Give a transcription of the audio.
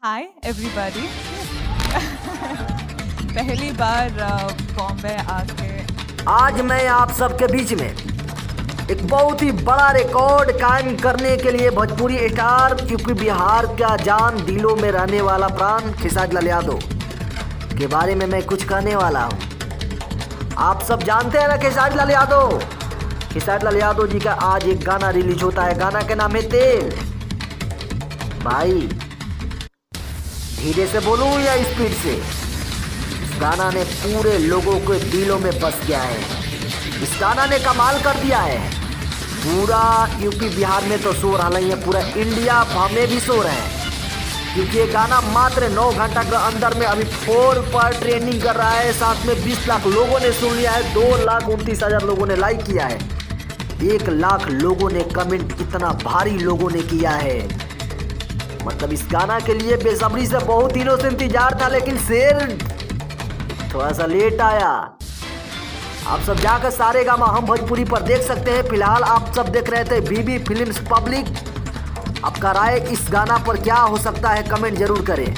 Hi everybody. पहली बार बॉम्बे आके आज मैं आप सबके बीच में एक बहुत ही बड़ा रिकॉर्ड कायम करने के लिए भोजपुरी स्टार यूपी बिहार का जान दिलों में रहने वाला प्राण खेसारी लाल यादव के बारे में मैं कुछ कहने वाला हूँ। आप सब जानते हैं ना खेसारी लाल यादव। खेसारी लाल यादव जी का आज एक गाना रिलीज होता है। गाना का नाम है तेल। भाई धीरे से बोलूं या स्पीड से? इस गाना ने पूरे लोगों के दिलों में बस गया है। इस गाना ने कमाल कर दिया है। पूरा यूपी बिहार में तो शोर हालांकि है, पूरा इंडिया में भी शोर है, क्योंकि ये गाना मात्र 9 घंटा के अंदर में अभी 4 पर ट्रेंडिंग कर रहा है। साथ में 20 लाख लोगों ने सुन लिया है, 2,29,000 लोगों ने लाइक किया है, 1 लाख लोगों ने कमेंट, इतना भारी लोगों ने किया है। मतलब इस गाना के लिए बेसब्री से बहुत दिनों से इंतजार था, लेकिन शेर थोड़ा सा लेट आया। आप सब जाकर सारेगामा हम भोजपुरी पर देख सकते हैं। फिलहाल आप सब देख रहे थे बीबी फिल्म्स पब्लिक। आपका राय इस गाना पर क्या हो सकता है, कमेंट जरूर करें।